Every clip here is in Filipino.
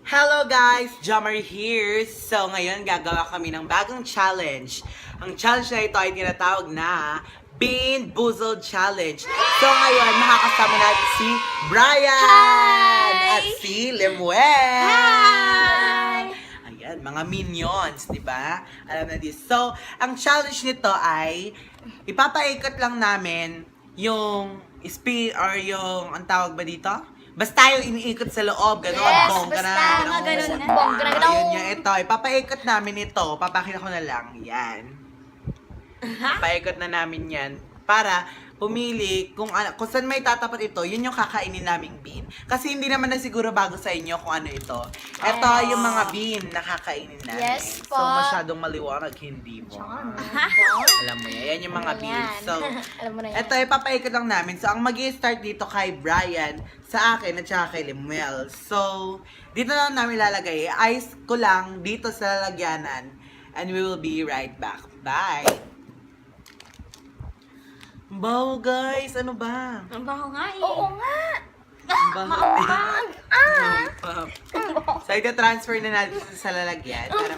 Hello guys! Jomari here! So ngayon gagawa kami ng bagong challenge. Ang challenge na ito ay tinatawag na BeanBozzeled Challenge. So ngayon makakasama natin si Brian! Hi! At si Lemuel! Hi! Ayan, mga minions, di ba? Alam na this. So, ang challenge nito ay ipapaikot lang namin yung speed or yung, ang tawag ba dito? Basta yung iniikot sa loob, gano'n, Yes, bongga basta na. mga ganun na. Bongga na. Ayun nga, ito. Ipapaikot namin ito. Papakita ko na lang. Yan. Paikot na namin yan. Para pumili kung saan may tatapat ito, yun yung kakainin naming bean. Kasi hindi naman na siguro bago sa inyo kung ano ito. Ito yung mga bean na kakainin namin. Yes po. So, masyadong maliwanag, hindi mo. Alam mo yan. Yan yung mga bean. So, Alam mo na yan. ito, ipapaikot lang namin. So, ang mag-i-start dito kay Brian, sa akin, at saka kay Lemuel. So, dito lang namin lalagay. Ice ko lang dito sa lalagyanan. And we will be right back. Bye! Bawo, guys! Ano ba? Ang baho nga eh. Oo nga. Maambang! So, ito-transfer na natin sa lalagyan. Para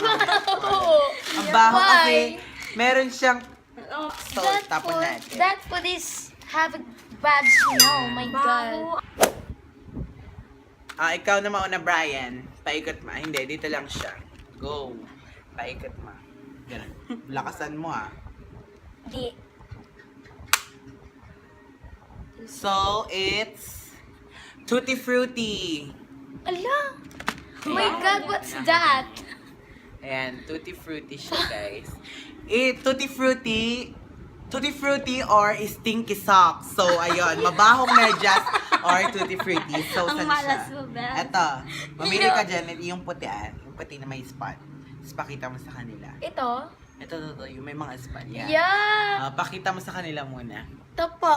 ang baho kasi, meron siyang salt. Tapon natin. That food is have a bad smell. Oh my God. Ikaw na mauna, Brian. Paikot ma. Hindi, dito lang siya. Go. Paikot ma. Ganun. Lakasan mo, Di. So, it's Tutti Frutti. Ala. Oh my God, what's that? Ayan, Tutti Frutti siya, guys. Tutti Frutti or stinky socks. So, ayun, mabahong medyas or Tutti Frutti. So, Ang saan malas siya? mo, Bel. Eto, mamili ka dyan, yung putian. Yung puti na may spot. Tapos pakita mo sa kanila. Ito? Ito, yung may mga spot. Yan. Yeah. Pakita mo sa kanila muna. Ito po.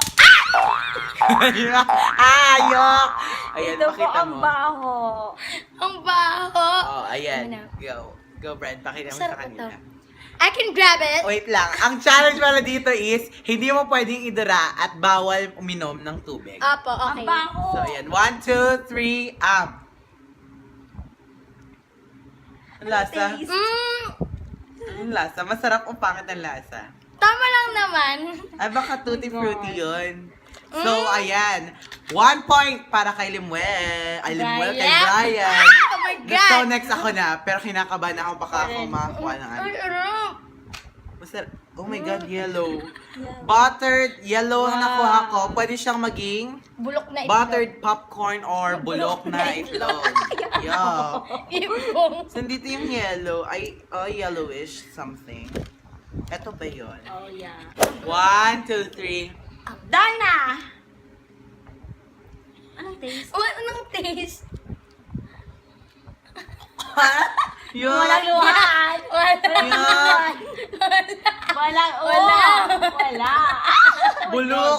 Ayok! Ayan, Ito po pakita ang mo. baho. Ang baho. Oh, ayan. Ano? Go. Go, Brad. Pakita mo Sarap sa kanila. ito. I can grab it. Wait lang. Ang challenge pala dito is, hindi mo pwedeng idura at bawal uminom ng tubig. Apo, okay. Ang baho. So, ayan. 1, 2, 3, Ang lasa? Ang lasa? Masarap o pangit ang lasa? Tama lang naman. Ay, baka Tutti Frutti yun. So, ayan. 1 point para kay Lemuel. Ay, Lemuel kay Brian. Oh my God. So, next ako na. Pero kinakabahan ako baka ako makakuha ng ano. Ay, ano? Masarap. Oh my God, yellow. Buttered yellow ang nakuha ko. Pwede siyang maging Bulok na itlog. buttered popcorn or bulok na itlog. Yeah. Ibong. So, dito yung yellow. Ay, yellowish something. Ito ba yun? Oh, yeah. 1, 2, 3. Dana! Anong taste? Anong taste? Yun. Walang luhaan. Wala.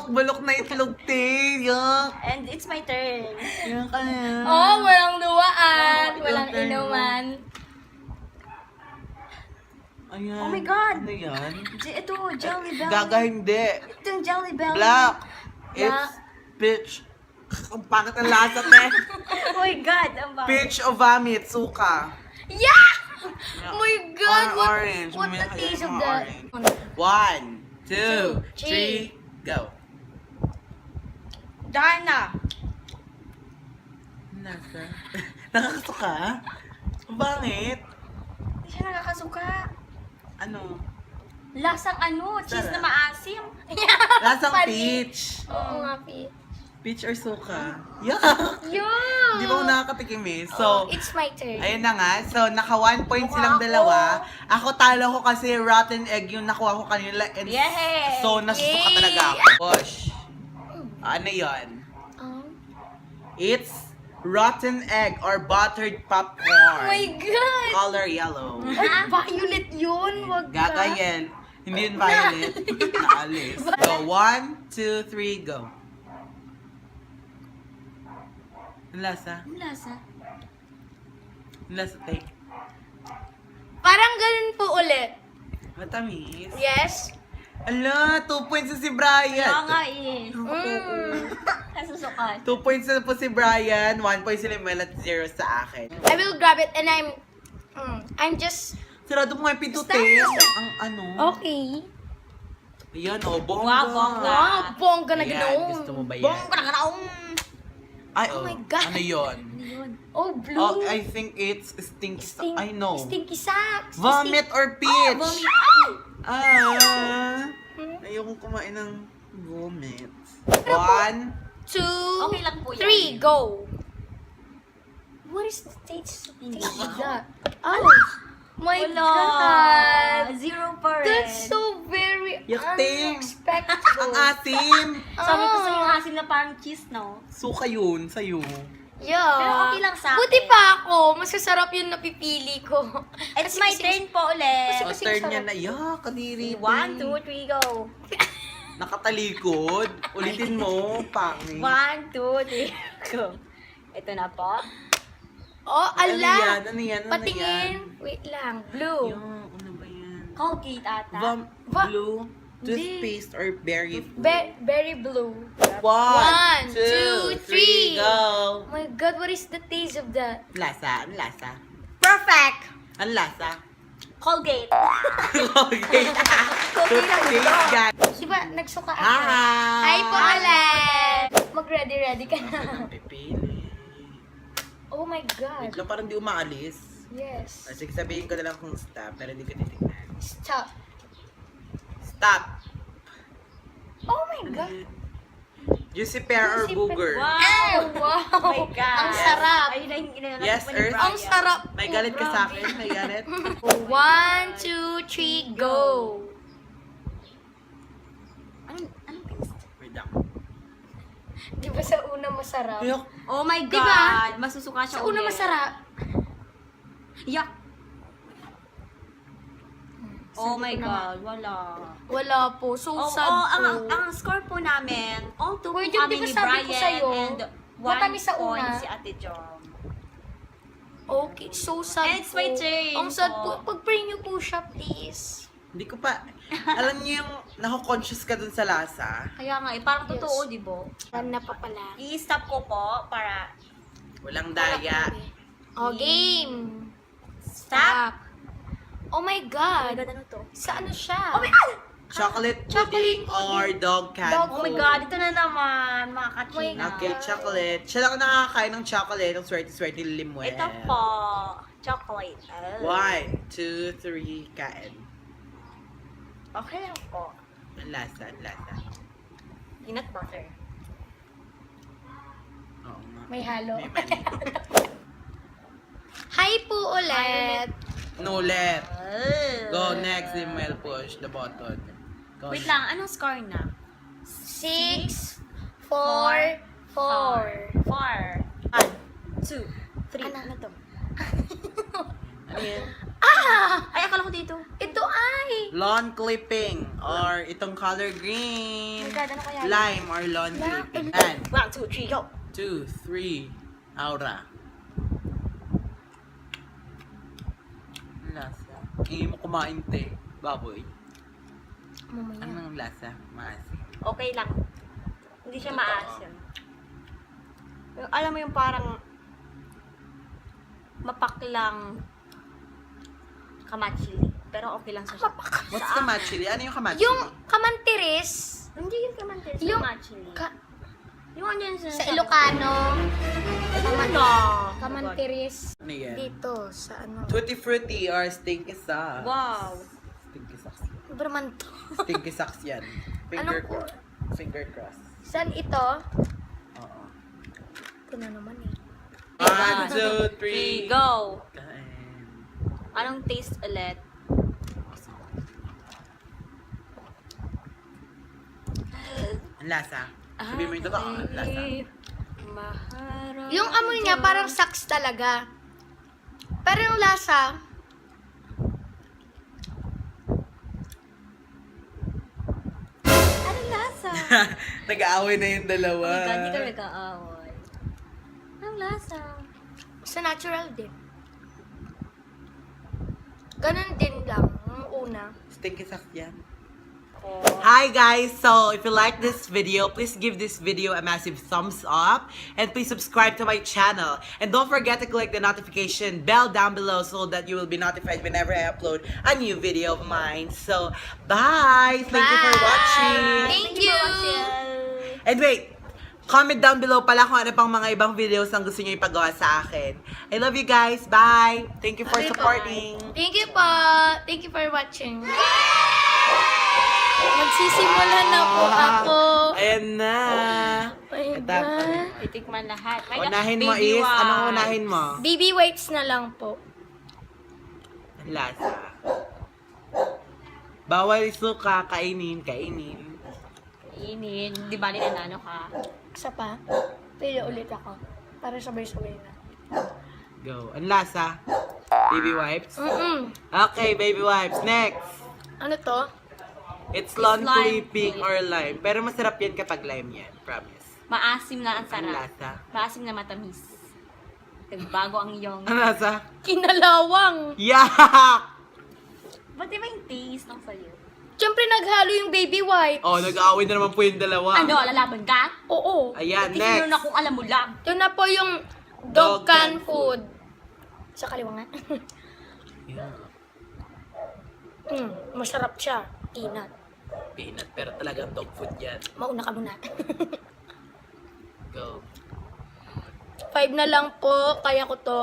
Bulok na itlog, te. Yuck. And it's my turn. Yan ka na. Oh, walang luhaan. Oh, Walang turn mo. inuman. Ayan. Oh my God. Ano yan? Ito, Jelly Bell. Gaga, hindi. Ito yung Jelly Bell. Black. It's peach. Ang pangit ang lasa, te. Oh my God. Ang bago. Peach o vomit, suka. Yeah! Oh my God. Or orange. What Mamaya the kaya taste yung of that? orange. 1, 2, 3, go. Dana. Nasa? Nakakasuka? Bakit? Hindi siya nakakasuka. Ano? Lasang ano? Cheese Sarap. na maasim. Lasang Mali. peach. Oo nga, peach. Peach or suka? Yeah. Yun! Di ba ako nakakatikim eh? So, It's my turn. ayun na nga. So, naka 1 point silang dalawa. Ako talo ko kasi rotten egg yung nakuha ko kanila. And Yay! so, nasusuka Yay! talaga ako. Gosh. Ano yun? It's rotten egg or buttered popcorn. Oh my God! Color yellow. Ay, violet yun. Wag ka. Gagayen. Hindi yun violet. Naalis. So, 1, 2, 3, go. Ang lasa? Ang lasa. Ang lasa, take. Parang ganun po ulit. Matamis. Yes? Ala, 2 points na si Brian. Kaya nga eh. Nasusukat. 2 points na po si Brian, 1 point si Limel at 0 sa akin. I will grab it and I'm just... Sarado mo nga yung pinto, Stop. te. Ang ano? Okay. Ayan, oh, bongga. Wow, bongga. Wow, bongga na Ayan, ganoon. gusto mo ba yan? Bongga na ganoon. Ay, Oh my God. Ano yun? Oh, blue. Oh, I think it's stinky. I know. Stinky socks. Vomit or peach? Vomit. Ayokong kumain ng vomit. 1. 2, Okay lang po yan. 3, go. What is the taste of that? Oh, my God. 0 pa rin. That's so very Yakting. unexpected. Ang asim! Sabi ko sa yung asin na parang cheese, no? Suka yun, sa'yo. Yeah. Pero okay lang sa akin. Buti pa ako. Masasarap yung napipili ko. It's my turn po ulit. O, turn niya na. Kadiri. 1, 2, 3, go. Nakatalikod. Ulitin mo. Pangit. 1, 2, 3, go. Ito na po. Oh, Ano yan? ala. Ano yan? Ano yan? Patingin. Wait lang. Blue. Yung, ano ba yan? Colgate ata. Blue, toothpaste, or berry? Berry blue. 1, 1, 2, 3, 2, 3. go! Oh my God, what is the taste of that? Lasa? Ang lasa? Perfect! Ang lasa? Colgate. Okay. Toothpaste yan. Diba, nagsuka ako? Hi! Hi po, Alan! Mag-ready ka na. Ang pipili. Oh my God. Wait lang, parang di umaalis. Yes. Sige, sabihin ko na lang kung stop, pero hindi ko titignan. Stop. Stop! Oh my God. Juicy pear or Juicy booger? Oh, wow. Oh my God. Ang sarap. Ayun na yung inanap Yes, ko ni Earth. Brian. Ang sarap. May galit ka sa akin? May galit? 1, 2, 3, go. Anong taste? Wait lang. Di ba sa una masarap? Ayok. Oh my God. Diba? Masusuka siya Sa una ulit. masarap. Yuck. Oh my God. Wala. Wala po. So Oh, sad po. ang score po namin, all two Wait, po yung kami di ba ni sabi ko Brian sa'yo, and matamis sa 1 point una? si Ate Jom. Okay, so sad And it's my po. turn Ang sad po. po. Pag-bring niyo po siya, please. Hindi ko pa, alam niyo yung nako-conscious ka dun sa lasa? Kaya nga, parang Yes. totoo, di ba? Ano pa pala? I-stop ko po para Walang daya. Oh, game. stop. Oh my Oh my God. God, ano to? Sa ano siya? Oh my God! Chocolate Chocolate pudding or dog candy? Oh my God, ito na naman, mga kachina. Okay, chocolate. Siya lang nakakakain ng chocolate. Ang swerte-swerte ni Limuel. Ito po, chocolate. 1, 2, 3, kain. Okay lang po. Ang lasa, ang lasa. Peanut butter. Oo nga. May halo. May mali. Hi po ulit. Nulet. Go next, Limuel. Push the button. Go Wait lang, anong score na? 6, 4, 4. 4. 1, 2, 3. Ano? Ano to? Ano yan? Ay, akala ko dito. Ito ay. Lawn clipping or itong color green. Oh my God, ano kaya yun? Lime or lawn clipping. 1, 2, 3, go! 2, 3, aura. Ang lasa. Hindi mo kumain, te. Baboy. Mamaya. Anong lasa? Maasim. Okay lang. Hindi siya maasim. Alam mo yung parang mapaklang kamachili. Pero okay lang sa siya. What's the matchili? Ano yung kamachili? Yung kamantiris. Hindi yung kamachili. Yung- Yung kamachili. Yung ano yun Sa Ilocano. Ano? Kamantiris. Ano yan? Dito, sa ano. Tutti frutti or stinky sauce. Wow. Stinky sauce. Ibraman to. Stinky sauce yan. Finger Anong- cross. Finger cross. Saan ito? Oo. Ito na naman eh. 1, 2, 3. Go! Kain. Anong taste ulit? Ang lasa. Sabihin mo yung totoo. Ang lasa. Maharap. Yung amoy niya parang saks talaga. Pero yung lasa, Anong lasa? Nag-aaway na yung dalawa. Oh my God, di ka nag-aaway. Anong lasa? sa natural din. Ganun din lang, yung una. Stinky sauce yan. po. Hi guys! So, if you like this video, please give this video a massive thumbs up and please subscribe to my channel. And don't forget to click the notification bell down below so that you will be notified whenever I upload a new video of mine. So, bye! Thank you for Bye. watching! Thank you. And wait! Comment down below pala kung ano pang mga ibang videos ang gusto nyo ipagawa sa akin. I love you guys! Bye! Thank you for Bye-bye. supporting! Thank you po. Thank you for watching. Magsisimula na po ako. Ayan na! Ay, Ito. ba? Titikman lahat. My God, Unahin mo baby is, wipes. anong unahin mo? Baby wipes na lang po. Ang lasa. Bawal suka, kainin. Kainin. Di ba nanalo ka? Isa pa. Pili ulit ako. Para sabay-sabay na. Go. Ang lasa. Baby wipes. Okay, baby wipes. Next. Ano to? It's lime lonely pink pink. or lime. Pero masarap yan kapag lime yan. Promise. Maasim na ang Ang sarap. lasa. Maasim na matamis. Nagbago ang iyong... Ang lasa? Kinalawang. Yak! Ba't iba yung taste ng sayo? Siyempre naghalo yung baby wipes. Oh, nag-aaway na naman po yung dalawa. Ano, lalaban ka? Oo. Ayan, Tingnan na next. kung alam mo lang. Ito na po yung Dog dog can can food. Sa kaliwa nga. Yeah. Masarap siya. Peanut. Peanut, pero talagang dog food yan. Mauna ka muna. Go. 5 na lang po. Kaya ko to.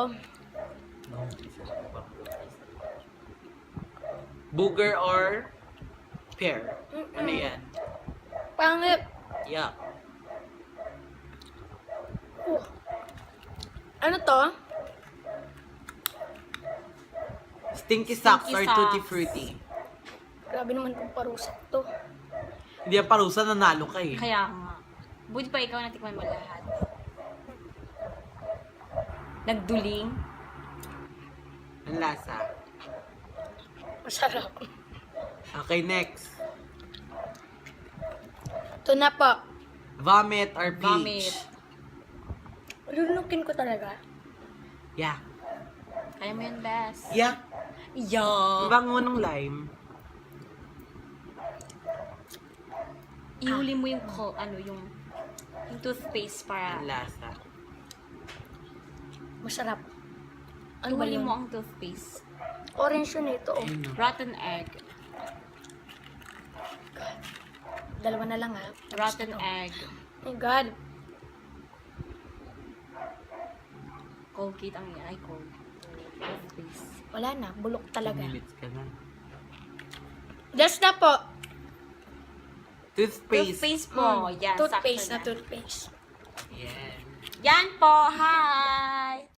Booger or pear? Ano yan? Pangit. Yuck. Ano to? Stinky socks Stinky or socks. tutti frutti? Grabe naman itong parusa to. Hindi yan parusa, nanalo ka eh. Kaya nga. Buti pa ikaw natikman mo lahat. Nagduling. Ang lasa. Masarap. Okay, next. Ito na po. Vomit or peach? Vomit. Lulunukin ko talaga. Yeah. Kaya mo yun, best. Yeah. Yo. Bango ng lime. Ihuli mo yung yung toothpaste para Ang lasa. Masarap. Ano ba ihuli yun? mo ang toothpaste. Orange yun ito. Oh. Ayun, no. Rotten egg. Dalawa na lang ha. Rotten egg. Oh my God. Colgate ang yan. Ay, toothpaste. Wala na. Bulok talaga. Minutes ka na. Last na po. Toothpaste. Toothpaste po. Yan, Toothpaste sakto na toothpaste. Yan. Yan po. Hi!